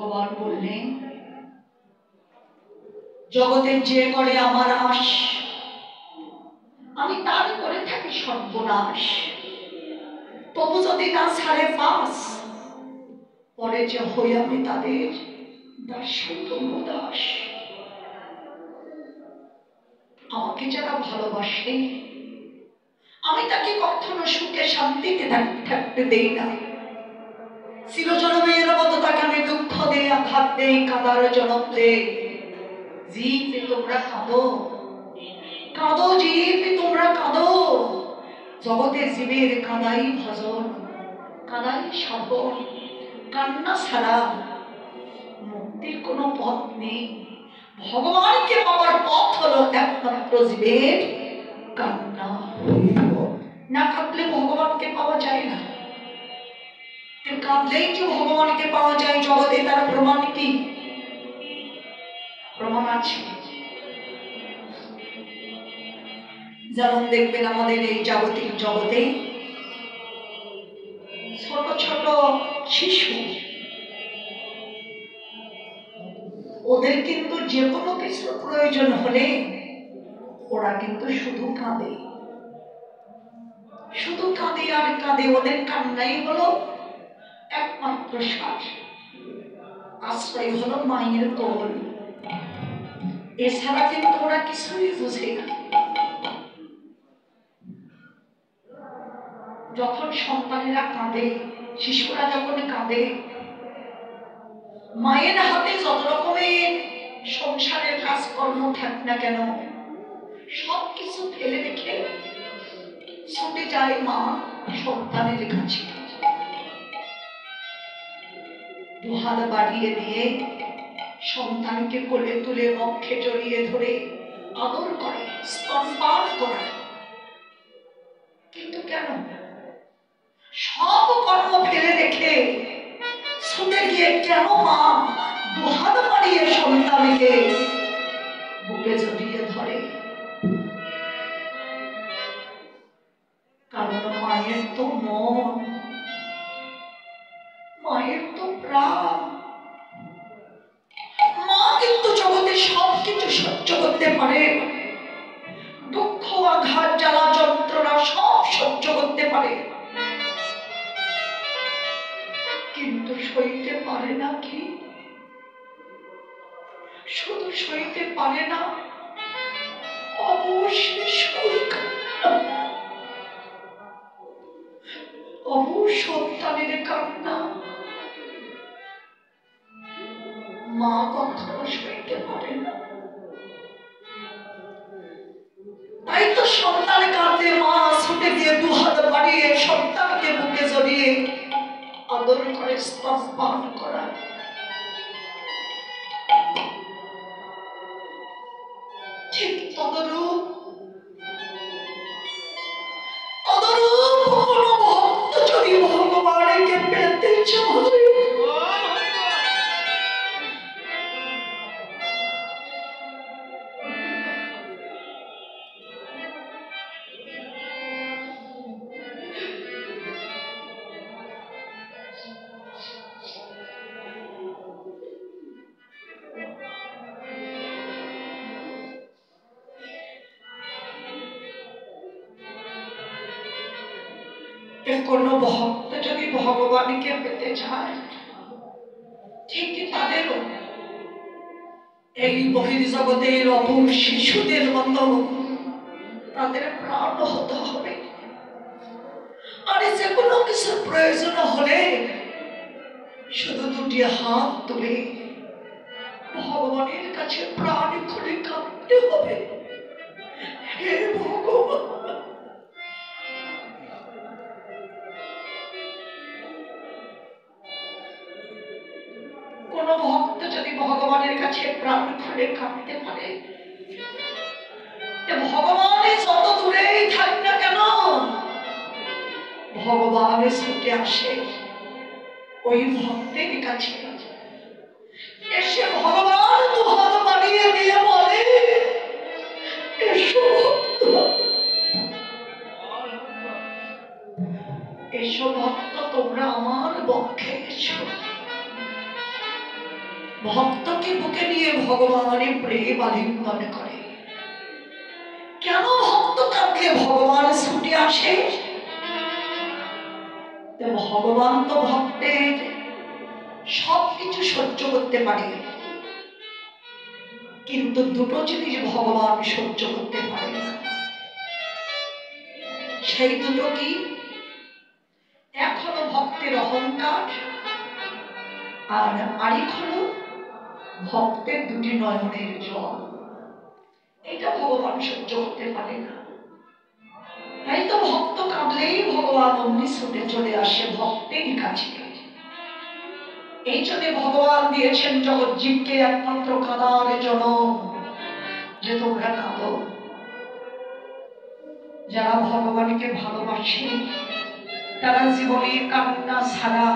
ভগবান বললেন, জগতের যে করে আমার আশ, আমি তার করে থাকি সর্বনাশ। তবু যদি না ছাড়ে পাস, পরে যে হই আমি তাদের দাস। আমাকে যারা ভালোবাসে, আমি তাকে কখনো সুখে শান্তিতে থাকতে দেই না। চিরজনমের মতো তাকে আমি দুঃখ দেই, আঘাত দেই, কাদার জনম দেই। জীব তোমরা কাঁদো, কাঁদো জীব তোমরা কাঁদো। জগতের জীবের কাঁদাই ভজন, কাঁদাই সাধন। কান্না ছাড়া মুক্তির কোনো পথ নেই। ভগবানকে পাওয়ার পথ হলো একমাত্র জীবের কান্না। না কাঁদলে ভগবানকে পাওয়া যায় না। কাঁদলেই যে ভগবানকে পাওয়া যায়, জগতে তার প্রমাণ কি? প্রমাণ আছে। যেমন দেখবেন আমাদের এই জাগতিক জগতে ছোট ছোট শিশু, ওদের কিন্তু যে কোনো কিছুর প্রয়োজন হলে ওরা কিন্তু শুধু কাঁদে, শুধু কাঁদে আর কাঁদে। ওদের কান্নাই হলো একমাত্র শ্বাস, আশ্রয় হলো মায়ের কোল। এছাড়া কিন্তু ওরা কিছুই বুঝে না। যখন সন্তানেরা কাঁদে, শিশুরা যখন কাঁদে, মায়ের হাতে যত রকমের সংসারের কাজকর্ম থাক না কেন, সবকিছু ফেলে রেখে ছুটে যায় মা সন্তানের কাছে। দুহাত বাড়িয়ে দিয়ে সন্তানকে কোলে তুলে বক্ষে জড়িয়ে ধরে আদর করে, স্তনপান করায়। কিন্তু কেন? সব কর্ম ফেলে রেখে ছুটে গিয়ে কেন মা দুহাত বাড়িয়ে সন্তানকে বুকে জড়িয়ে ধরে? কারণ মায়ের তো মন, মায়ের তো প্রাণ। মা কিন্তু জগতে সবকিছু সহ্য করতে পারে, দুঃখ আঘাত জ্বালা যন্ত্রণা সব সহ্য করতে পারে, কিন্তু সইতে পারে না কি? শুধু সইতে পারে না সন্তানের কান্না। মা কখনো সইতে পারে না। তাই তো সন্তান কাঁদে, মা ছুটে গিয়ে দুহাত বাড়িয়ে সন্তানকে বুকে জড়িয়ে আদর করে স্তনপান করায়। ঠিক তদরূপ কোনো ভক্ত যদি ভগবানকে পেতে চায়, কোনো ভক্ত যদি ভগবানকে পেতে চায়, ঠিক তাদেরও এই বহির্জগতের অপর শিশুদের মতো তাদের প্রাণ হতে হবে। আর যে কোনো কিছুর প্রয়োজন হলে শুধু দুটি হাত তুলে ভগবানের কাছে প্রাণ খুলে কাঁদতে হবে, হে ভগবান। কোন ভক্ত যদি ভগবানের কাছে প্রাণ খুলে কাঁদতে পারে, ভগবানের যত দূরেই থাক না কেন, ভগবান ছুটে আসে ওই ভক্তের কাছে। এসে ভগবান দুহাত বাড়িয়ে দিয়ে বলে, এসো এসো ভক্ত, তোমরা আমার বক্ষে এসো। ভক্তকে বুকে নিয়ে ভগবানের প্রেম আলিঙ্গন করে। কেন ভক্ত কাঁদলে ভগবান ছুটে আসে? ভগবান তো ভক্তের সবকিছু সহ্য করতে পারে, কিন্তু দুটো জিনিস ভগবান সহ্য করতে পারে না। সেই দুটো কি? এক হলো ভক্তের অহংকার, আর আরেক হলো ভক্তের দুটি নয়নের জল। এটা ভগবান সহ্য করতে পারে না। তাই তো ভক্ত কাঁদলেই ভগবান অমনি ছুটে চলে আসে ভক্তের কাছে। এই জন্য ভগবান দিয়েছেন জগৎ জীবকে একমাত্র কাঁদার জন্য, যে তোমরা কাঁদো। যারা ভগবানকে ভালোবাসে তারা জীবনে কান্না ছাড়া